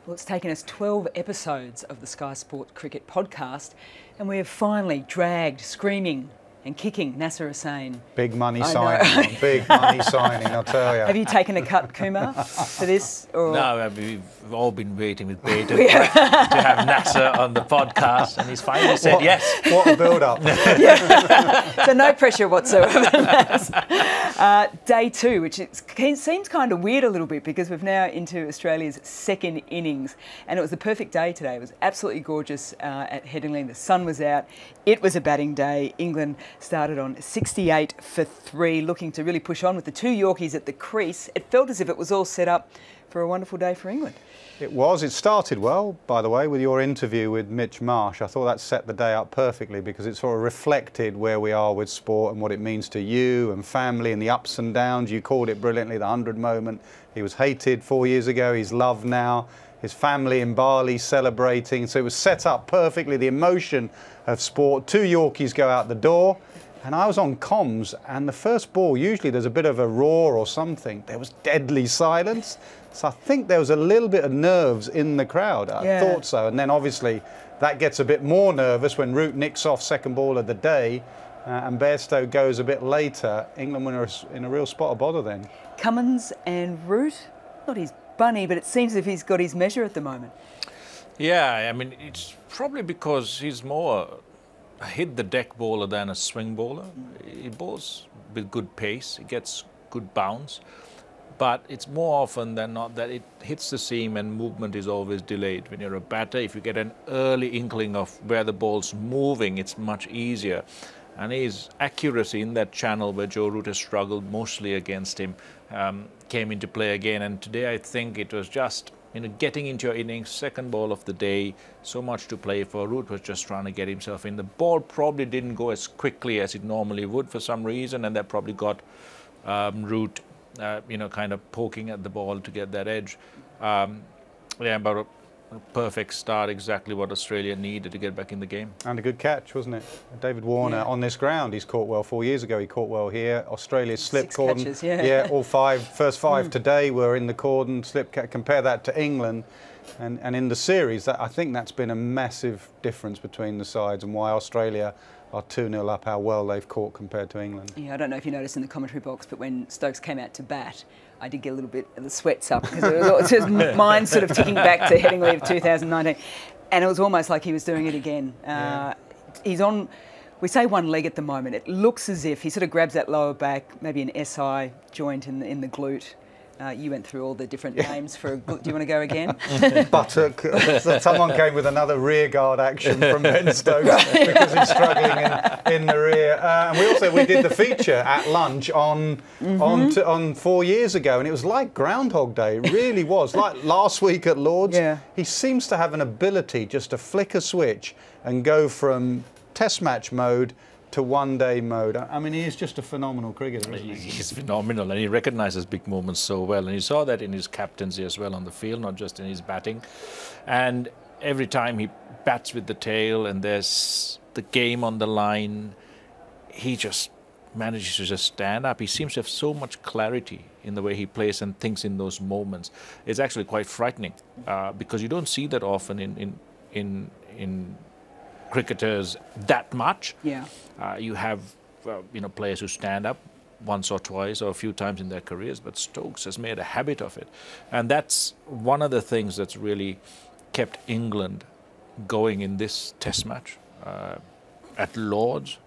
Well, it's taken us 12 episodes of the Sky Sport Cricket podcast, and we have finally dragged, screaming and kicking Nasser Hussain. Big money signing, big money signing, I'll tell you. Have you taken a cut, Kumar, for this? Or? No, we've all been waiting with bated breath to have Nasser on the podcast, and he's finally said yes. What a build-up. So no pressure whatsoever. Day two, which seems kind of weird a little bit because we're now into Australia's second innings, and it was the perfect day today. It was absolutely gorgeous at Headingley. The sun was out. It was a batting day. England started on 68 for 3, looking to really push on with the 2 Yorkies at the crease. It felt as if it was all set up for a wonderful day for England. It was. It started well, by the way, with your interview with Mitch Marsh. I thought that set the day up perfectly because it sort of reflected where we are with sport and what it means to you and family and the ups and downs. You called it brilliantly, the 100 moment. He was hated 4 years ago. He's loved now. His family in Bali celebrating. So it was set up perfectly, the emotion of sport. 2 Yorkies go out the door. And I was on comms, and the first ball, usually there's a bit of a roar or something. There was deadly silence. So I think there was a little bit of nerves in the crowd. I thought so. And then obviously that gets a bit more nervous when Root nicks off second ball of the day and Bairstow goes a bit later. England were in a real spot of bother then. Cummins and Root, not his bunny, but it seems as if he's got his measure at the moment. Yeah, I mean, it's probably because he's more a hit the deck bowler than a swing bowler. He bowls with good pace, he gets good bounce, but it's more often than not that it hits the seam and movement is always delayed. When you're a batter, if you get an early inkling of where the ball's moving, it's much easier. And his accuracy in that channel where Joe Root has struggled mostly against him came into play again. And today I think it was just getting into your innings, second ball of the day, so much to play for. Root was just trying to get himself in. The ball probably didn't go as quickly as it normally would for some reason, and that probably got Root, kind of poking at the ball to get that edge. Yeah, but a perfect start, exactly what Australia needed to get back in the game. And a good catch, wasn't it? David Warner on this ground, he's caught well 4 years ago, he caught well here. Australia's slip 6 cordon. catches, all first five today were in the cordon, slip catch. Compare that to England. And in the series, I think that's been a massive difference between the sides and why Australia are 2-0 up, how well they've caught compared to England. Yeah, I don't know if you noticed in the commentary box, but when Stokes came out to bat, I did get a little bit of the sweats up because it was mine sort of ticking back to Headingley of 2019, and it was almost like he was doing it again. He's on, we say one leg at the moment. It looks as if he sort of grabs that lower back, maybe an SI joint in the glute. You went through all the different names for a glute. Do you want to go again? Buttock. Someone came with another rear guard action from Ben Stokes because he's struggling in the rear. And we did the feature at lunch on 4 years ago, and it was like Groundhog Day. It really was. Like last week at Lord's, he seems to have an ability just to flick a switch and go from test match mode to one-day mode. I mean, he is just a phenomenal cricketer, isn't he? He's phenomenal, and he recognises big moments so well. And you saw that in his captaincy as well on the field, not just in his batting. And every time he bats with the tail and there's the game on the line, he just manages to just stand up. He seems to have so much clarity in the way he plays and thinks in those moments. It's actually quite frightening because you don't see that often in cricketers that much. You have players who stand up once or twice or a few times in their careers, but Stokes has made a habit of it, and that's one of the things that's really kept England going in this test match at Lord's.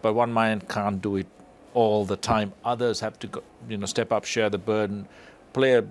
But one man can't do it all the time. Others have to go, step up, share the burden, play a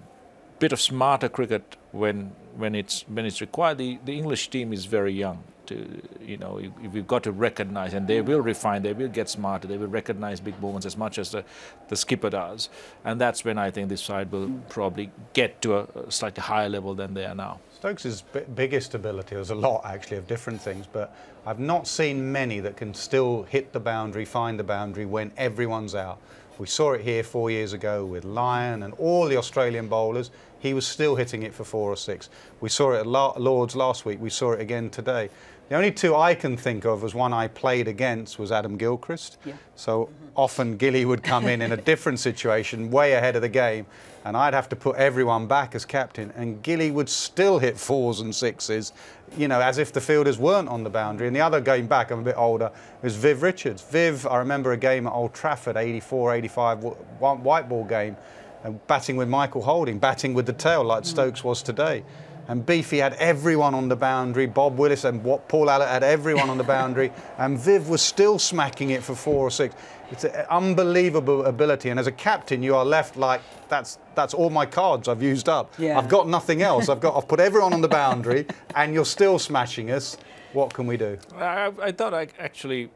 bit of smarter cricket when it's required. The English team is very young. We've got to recognise, and they will refine, they will get smarter, they will recognise big moments as much as the skipper does, and that's when I think this side will probably get to a slightly higher level than they are now. Stokes' biggest ability, there's a lot actually of different things, but I've not seen many that can still hit the boundary, find the boundary when everyone's out. We saw it here 4 years ago with Lyon and all the Australian bowlers. He was still hitting it for 4 or 6. We saw it at Lord's last week. We saw it again today. The only two I can think of as one I played against was Adam Gilchrist. Yeah. So often Gilly would come in a different situation, way ahead of the game, and I'd have to put everyone back as captain, and Gilly would still hit 4s and 6s, you know, as if the fielders weren't on the boundary. And the other going back, I'm a bit older, was Viv Richards. Viv, I remember a game at Old Trafford, 84, 85, white ball game, and batting with Michael Holding, batting with the tail like Stokes was today. And Beefy had everyone on the boundary, Bob Willis and Paul Allett had everyone on the boundary, and Viv was still smacking it for 4 or 6. It's an unbelievable ability, and as a captain you are left like, that's all my cards I've used up. Yeah. I've got nothing else. I've put everyone on the boundary and you're still smashing us. What can we do? I thought actually,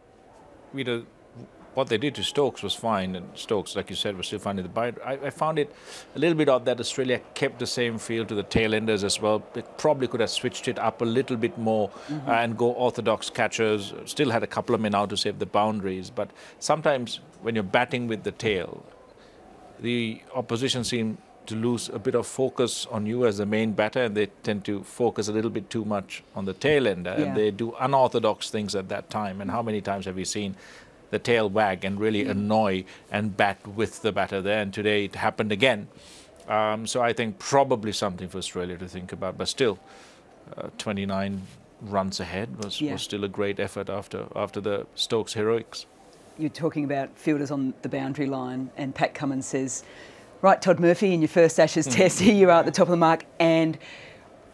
you know, what they did to Stokes was fine, and Stokes, like you said, was still fine in the bite. I found it a little bit odd that Australia kept the same field to the tail-enders as well. They probably could have switched it up a little bit more and go orthodox catchers. Still had a couple of men out to save the boundaries, but sometimes when you're batting with the tail, the opposition seem to lose a bit of focus on you as the main batter, and they tend to focus a little bit too much on the tail-ender, and they do unorthodox things at that time. And how many times have we seen the tail wag and really annoy and bat with the batter there, and today it happened again. So I think probably something for Australia to think about, but still 29 runs ahead was still a great effort after the Stokes heroics. You're talking about fielders on the boundary line, and Pat Cummins says, right, Todd Murphy, in your first Ashes test, here you are at the top of the mark. And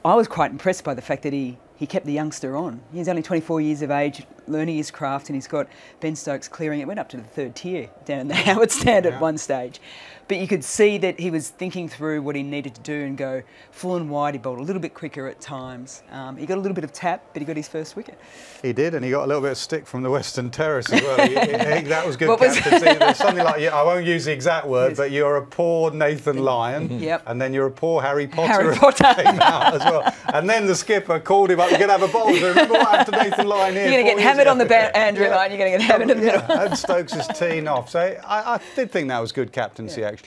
I was quite impressed by the fact that he kept the youngster on. He's only 24 years of age, learning his craft, and he's got Ben Stokes clearing it. Went up to the 3rd tier down in the Howard stand at one stage. But you could see that he was thinking through what he needed to do and go full and wide. He bowled a little bit quicker at times. He got a little bit of tap, but he got his first wicket. He did, and he got a little bit of stick from the Western Terrace as well. I think that was good captaincy. There's something like, I won't use the exact word, but you're a poor Nathan Lyon, and then you're a poor Harry Potter. Came out as well. And then the skipper called him up, you're going to have a bowl. So remember what happened to Nathan Lyon here? You're going to get hammered on the boundary line, you're going to get hammered in the middle. And Stokes is teeing off. So I did think that was good captaincy, actually.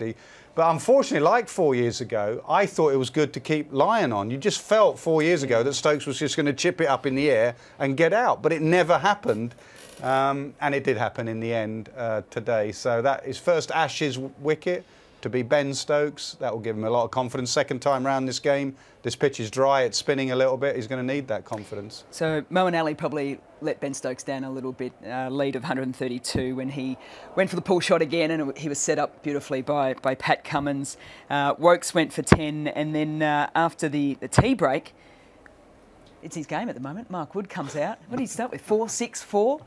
But unfortunately, like 4 years ago, I thought it was good to keep Lyon on. You just felt 4 years ago that Stokes was just going to chip it up in the air and get out. But it never happened. And it did happen in the end today. So that is first Ashes wicket to be Ben Stokes. That will give him a lot of confidence. Second time round this game. This pitch is dry, it's spinning a little bit. He's going to need that confidence. So Moeen Ali probably let Ben Stokes down a little bit. Lead of 132 when he went for the pull shot again, and he was set up beautifully by Pat Cummins. Wokes went for 10, and then after the tea break, it's his game at the moment. Mark Wood comes out. What did he start with? 4, 6, 4?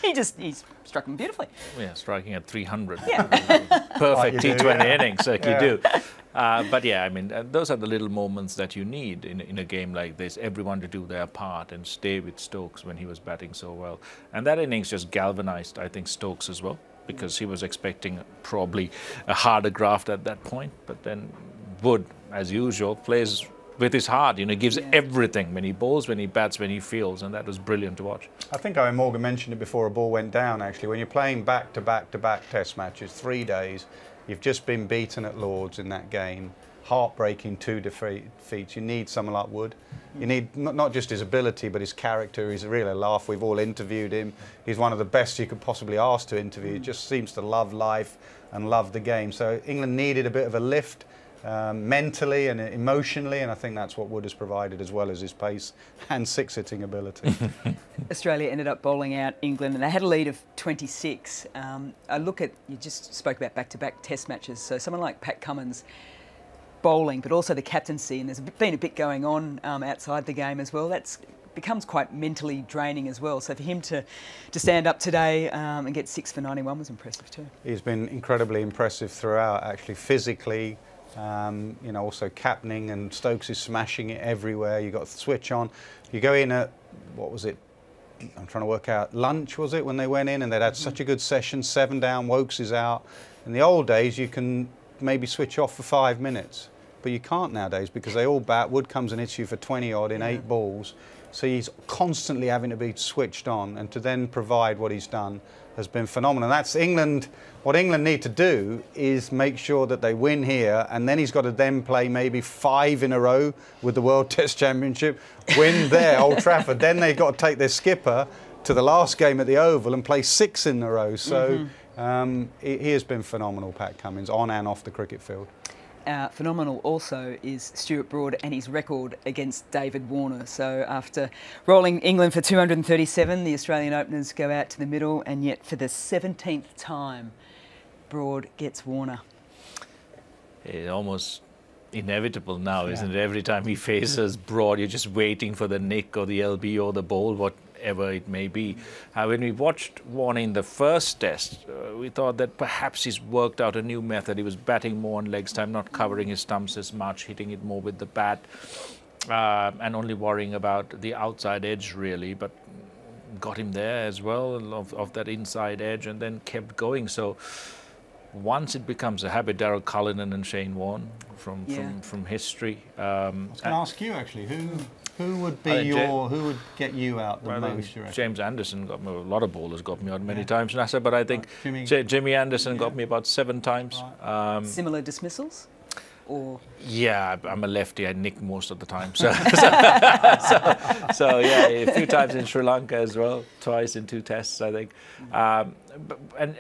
He's struck him beautifully. Yeah, striking at 300. Yeah. Perfect T20 innings, like you do. But yeah, I mean, those are the little moments that you need in a game like this. Everyone to do their part and stay with Stokes when he was batting so well. And that innings just galvanised, I think, Stokes as well, because he was expecting probably a harder graft at that point. But then Wood, as usual, plays with his heart, you know, gives everything when he bowls, when he bats, when he fields, and that was brilliant to watch. I think Owen Morgan mentioned it before a ball went down, actually. When you're playing back-to-back-to-back test matches, 3 days, you've just been beaten at Lords in that game, heartbreaking 2 defeats. You need someone like Wood. You need not just his ability, but his character. He's really a laugh. We've all interviewed him. He's one of the best you could possibly ask to interview. He just seems to love life and love the game. So England needed a bit of a lift. Mentally and emotionally, and I think that's what Wood has provided, as well as his pace and 6-hitting ability. Australia ended up bowling out England, and they had a lead of 26. I look at, you just spoke about back-to-back test matches, so someone like Pat Cummins bowling, but also the captaincy, and there's been a bit going on outside the game as well. That's becomes quite mentally draining as well. So for him to stand up today and get 6 for 91 was impressive too. He's been incredibly impressive throughout, actually, physically. You know, also captaining, and Stokes is smashing it everywhere. You got the switch on. You go in at, what was it? I'm trying to work out. Lunch, was it, when they went in, and they'd had such a good session. 7 down, Wokes is out. In the old days, you can maybe switch off for 5 minutes. but you can't nowadays because they all bat. Wood comes and hits you for 20 odd in 8 balls. So he's constantly having to be switched on, and to then provide what he's done has been phenomenal. And that's England. What England need to do is make sure that they win here, and then he's got to then play maybe 5 in a row with the World Test Championship, win there, Old Trafford. Then they've got to take their skipper to the last game at the Oval and play 6 in a row. So he has been phenomenal, Pat Cummins, on and off the cricket field. Phenomenal also is Stuart Broad and his record against David Warner. So after rolling England for 237, the Australian openers go out to the middle, and yet for the 17th time, Broad gets Warner. It's almost inevitable now, isn't it? Every time he faces Broad, you're just waiting for the nick or the LB or the bowl, whatever it may be. When we watched Warner in the first test, we thought that perhaps he's worked out a new method. He was batting more on legs time, not covering his stumps as much, hitting it more with the bat, and only worrying about the outside edge really, but got him there as well of that inside edge, and then kept going. So once it becomes a habit, Darryl Cullinan and Shane Warne from history. I was going to ask you actually, who would be who would get you out the most? James Anderson got me, a lot of bowlers got me out many times, Nasser, but I think Jimmy Anderson got me about 7 times. Right. Similar dismissals? Or? Yeah, I'm a lefty. I nick most of the time. So yeah, a few times in Sri Lanka as well, twice in 2 tests, I think. And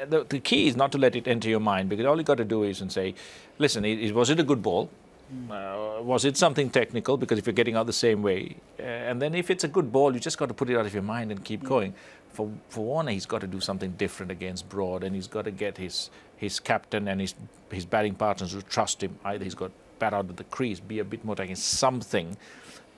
the key is not to let it enter your mind, because all you got to do is say, listen, was it a good ball? Was it something technical? Because if you're getting out the same way, and then if it's a good ball, you just got to put it out of your mind and keep going. For Warner, he's got to do something different against Broad, and he's got to get his captain and his batting partners to trust him. Either he's got to bat out of the crease, be a bit more taking something.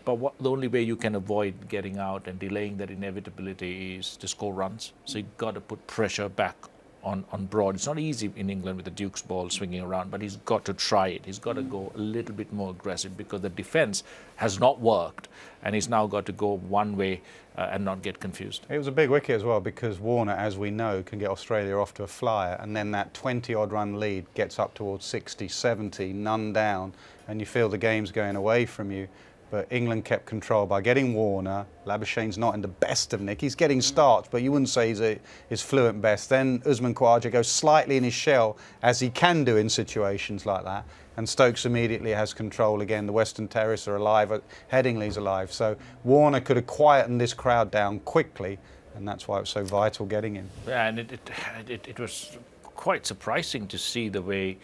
But the only way you can avoid getting out and delaying that inevitability is to score runs. So you've got to put pressure back on Broad. It's not easy in England with the Duke's ball swinging around, but he's got to try it. He's got to go a little bit more aggressive, because the defence has not worked, and he's now got to go one way and not get confused. It was a big wicket as well, because Warner, as we know, can get Australia off to a flyer, and then that 20-odd run lead gets up towards 60, 70, none down, and you feel the game's going away from you. But England kept control by getting Warner. Labuschagne's not in the best of nick. He's getting starts, but you wouldn't say he's his fluent best. Then Usman Khawaja goes slightly in his shell, as he can do in situations like that. And Stokes immediately has control again. The Western Terrace are alive. Headingley's alive. So Warner could have quietened this crowd down quickly, and that's why it was so vital getting him. Yeah, and it was quite surprising to see the way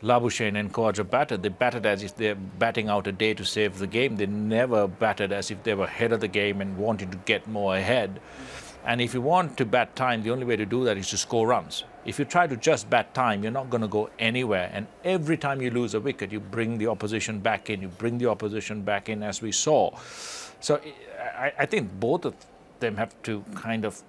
Labuschagne and Khawaja batted. They batted as if they're batting out a day to save the game. They never batted as if they were ahead of the game and wanted to get more ahead. And if you want to bat time, the only way to do that is to score runs. If you try to just bat time, you're not going to go anywhere. And every time you lose a wicket, you bring the opposition back in. You bring the opposition back in, as we saw. So I think both of them have to kind of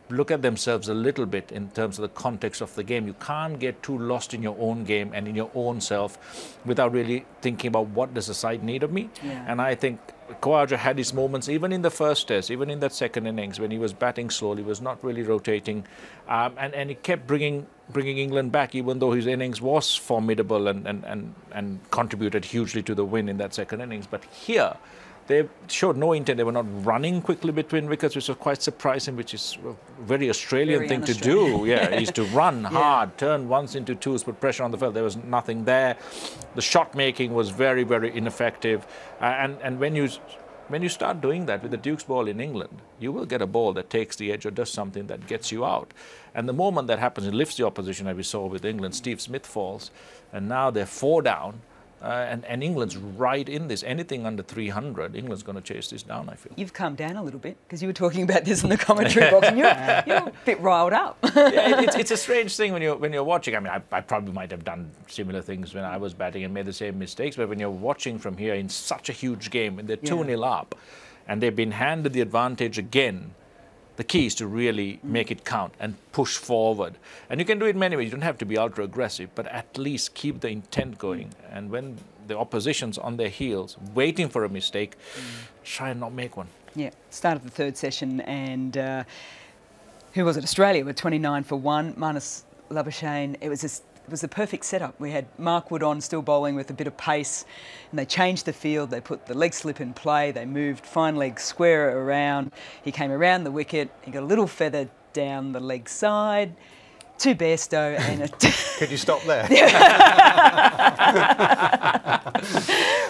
look at themselves a little bit in terms of the context of the game. You can't get too lost in your own game and in your own self without really thinking about what does the side need of me. Yeah. And I think Khawaja had his moments even in the first test, even in that second innings when he was batting slowly, was not really rotating, and he kept bringing England back, even though his innings was formidable and contributed hugely to the win in that second innings. But here, they showed no intent. They were not running quickly between wickets, which was quite surprising, which is a very Australian thing to do. Yeah, is to run hard, turn ones into twos, put pressure on the field. There was nothing there. The shot making was very, very ineffective. And when you start doing that with the Duke's ball in England, you will get a ball that takes the edge or does something that gets you out. And the moment that happens, it lifts the opposition, as we saw with England. Steve Smith falls, and now they're 4 down. And England's right in this. Anything under 300, England's going to chase this down, I feel. You've calmed down a little bit, because you were talking about this in the commentary box, and you're a bit riled up. Yeah, it's a strange thing when you're watching. I mean, I probably might have done similar things when I was batting and made the same mistakes, but when you're watching from here in such a huge game, and they're 2-0 up, and they've been handed the advantage again, the key is to really make it count and push forward. And you can do it many ways. You don't have to be ultra aggressive, but at least keep the intent going. And when the opposition's on their heels, waiting for a mistake, try and not make one. Yeah, start of the 3rd session, and who was it? Australia were 29 for 1. Marnus Labuschagne. It was was the perfect setup. We had Mark Wood on still bowling with a bit of pace, and they changed the field. They put the leg slip in play. They moved fine leg square around. He came around the wicket. He got a little feather down the leg side. 2 Bairstow and a... Could you stop there?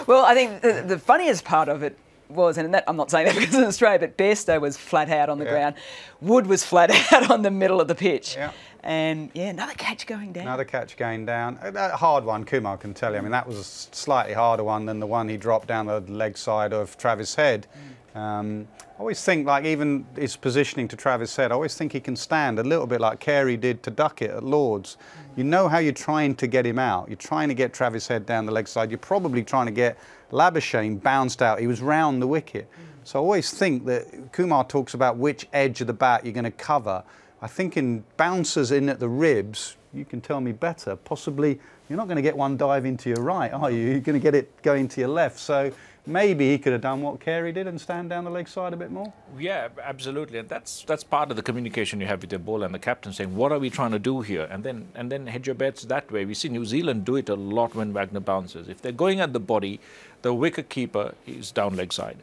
Well, I think the funniest part of it was, and that, I'm not saying that because it's Australia, but Bairstow was flat out on the ground. Wood was flat out on the middle of the pitch. Yeah. And yeah, another catch going down. Another catch going down. A hard one, Kumar can tell you. I mean, that was a slightly harder one than the one he dropped down the leg side of Travis Head. I always think, like, even his positioning to Travis Head, I always think he can stand a little bit like Carey did to Duckett at Lord's. You know how you're trying to get him out. You're trying to get Travis Head down the leg side. You're probably trying to get Labuschagne bounced out. He was round the wicket. So I always think that Kumar talks about which edge of the bat you're going to cover. I think in bouncers in at the ribs, you can tell me better. Possibly you're not going to get one dive into your right, are you? You're going to get it going to your left. So maybe he could have done what Carey did and stand down the leg side a bit more. Yeah, absolutely. And that's part of the communication you have with the bowler and the captain, saying, what are we trying to do here? And then hedge your bets that way. We see New Zealand do it a lot when Wagner bounces. If they're going at the body, the wicket keeper is down leg side.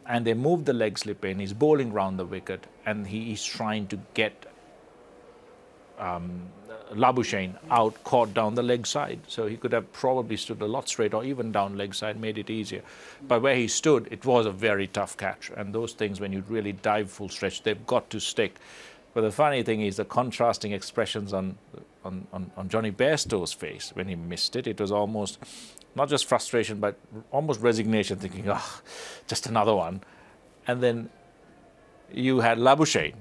And they move the leg slip in, he's bowling round the wicket, and he's trying to get Labuschagne out, caught down the leg side. So he could have probably stood a lot straight or even down leg side, made it easier. But where he stood, it was a very tough catch. And those things, when you really dive full stretch, they've got to stick. But the funny thing is the contrasting expressions on Johnny Bairstow's face when he missed it. It was almost not just frustration, but almost resignation, thinking, oh, just another one. And then you had Labuschagne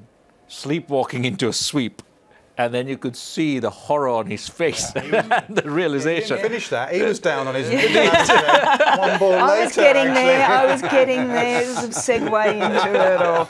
sleepwalking into a sweep. And then you could see the horror on his face, and the realization. He didn't finish that. He was down on his one ball later. I was getting there. I was getting there. There's some segue into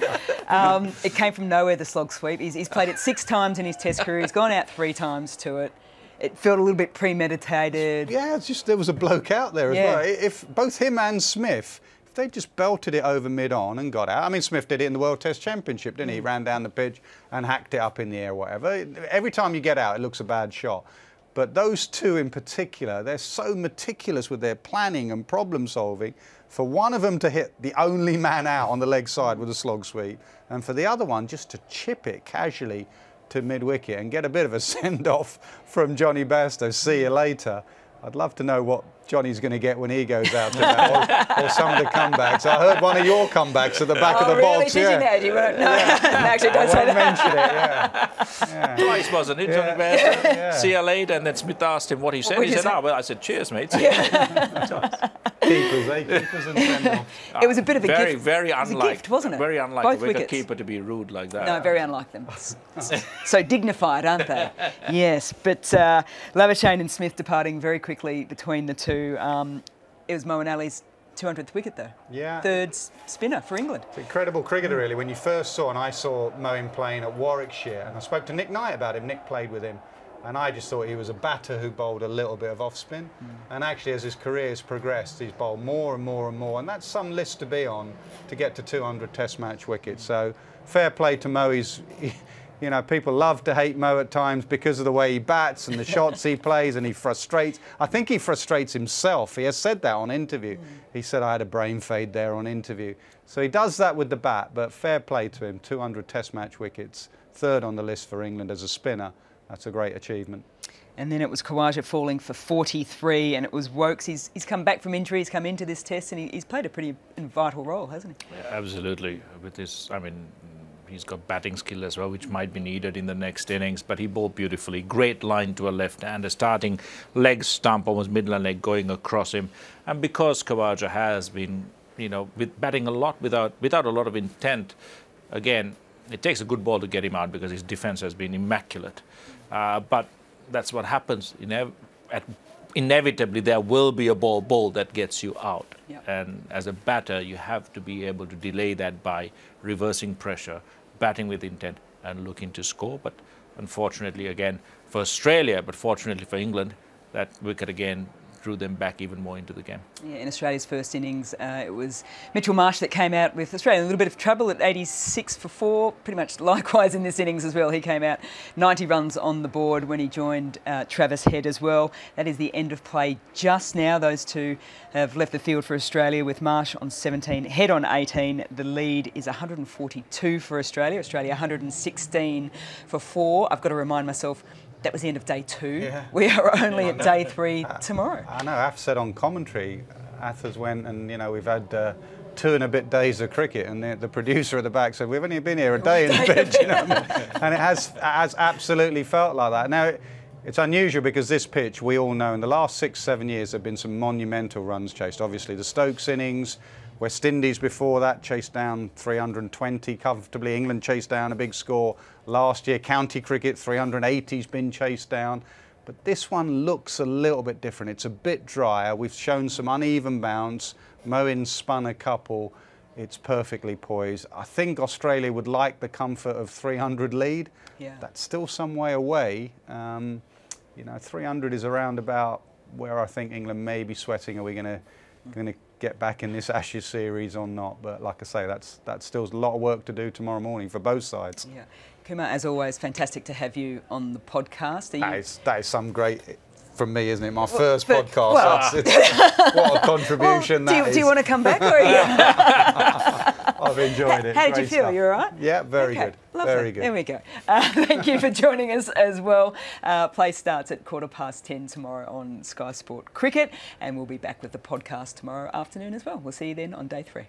it. It came from nowhere, the slog sweep. He's played it 6 times in his Test career. He's gone out 3 times to it. It felt a little bit premeditated. Yeah, it's just there was a bloke out there as well. If both him and Smith, if they just belted it over mid-on and got out. I mean, Smith did it in the World Test Championship, didn't he? He ran down the pitch and hacked it up in the air, whatever. Every time you get out, it looks a bad shot. But those two in particular, they're so meticulous with their planning and problem solving. For one of them to hit the only man out on the leg side with a slog sweep, and for the other one just to chip it casually to mid-wicket and get a bit of a send-off from Johnny Bairstow. See you later. I'd love to know what Johnny's going to get when he goes out to that, or some of the comebacks. I heard one of your comebacks at the back of the box. Did you now? You won't, no, actually, don't say that. Mention it. Yeah. Twice, wasn't it, Johnny Bairstow? Yeah. See you later, and then Smith asked him what he said. He said, "Oh, well," I said, "Cheers, mate." Keepers, keepers and send-off. It was a bit of a gift. Very unlike, it was a gift, wasn't it? Very unlike Both the wicket wickets. keeper to be rude like that. No, very unlike them. So dignified, aren't they? Yes, but Labuschagne and Smith departing very quickly between the two. It was Moeen Ali's 200th wicket, though. Yeah. 3rd spinner for England. It's incredible cricketer, really. When you first saw, and I saw Moeen playing at Warwickshire, and I spoke to Nick Knight about him. Nick played with him. And I just thought he was a batter who bowled a little bit of off-spin. And actually, as his career has progressed, he's bowled more and more and more. And that's some list to be on to get to 200 Test match wickets. So fair play to Mo. You know, people love to hate Mo at times because of the way he bats and the shots he plays, and he frustrates. I think he frustrates himself. He has said that on interview. He said, I had a brain fade there on interview. So he does that with the bat, but fair play to him. 200 Test match wickets, 3rd on the list for England as a spinner. That's a great achievement. And then it was Khawaja falling for 43, and it was Woakes. He's come back from injury, he's come into this Test, and he's played a pretty vital role, hasn't he? Yeah, absolutely. With this, I mean, he's got batting skill as well, which might be needed in the next innings, but he bowled beautifully. Great line to a left-hander, starting leg stump, almost midland leg, going across him. And because Khawaja has been, you know, batting a lot without a lot of intent, again, it takes a good ball to get him out because his defence has been immaculate. But that's what happens. Inevitably, there will be a ball that gets you out. Yep. And as a batter, you have to be able to delay that by reversing pressure, batting with intent, and looking to score. But unfortunately, again, for Australia, but fortunately for England, that wicket again drew them back even more into the game. Yeah, in Australia's first innings, it was Mitchell Marsh that came out with Australia in a little bit of trouble at 86 for 4. Pretty much likewise in this innings as well. He came out 90 runs on the board when he joined Travis Head as well. That is the end of play just now. Those two have left the field for Australia with Marsh on 17, Head on 18. The lead is 142 for Australia. Australia 116 for 4. I've got to remind myself, that was the end of day 2. Yeah. We are only at day 3 tomorrow. I know, I've said on commentary, Athers went and, we've had 2 and a bit days of cricket, and the producer at the back said, we've only been here a day in the pitch, and it has absolutely felt like that. Now, it's unusual because this pitch, we all know, in the last 6-7 years, there have been some monumental runs chased. Obviously, the Stokes innings, West Indies before that chased down 320 comfortably. England chased down a big score last year. County cricket, 380's been chased down. But this one looks a little bit different. It's a bit drier. We've shown some uneven bounce. Moeen spun a couple. It's perfectly poised. I think Australia would like the comfort of 300 lead. Yeah. That's still some way away. 300 is around about where I think England may be sweating. Are we going to get back in this Ashes series or not? But like I say, that's still a lot of work to do tomorrow morning for both sides. Yeah. Kumar, as always, fantastic to have you on the podcast. That is some great, from me, isn't it? My first podcast. What a contribution that is. Do you want to come back? Or I've enjoyed it. How did you feel? Stuff. You all right? Yeah, very good. Lovely. Very good. There we go. Thank you for joining us as well. Play starts at 10:15 tomorrow on Sky Sport Cricket, and we'll be back with the podcast tomorrow afternoon as well. We'll see you then on day 3.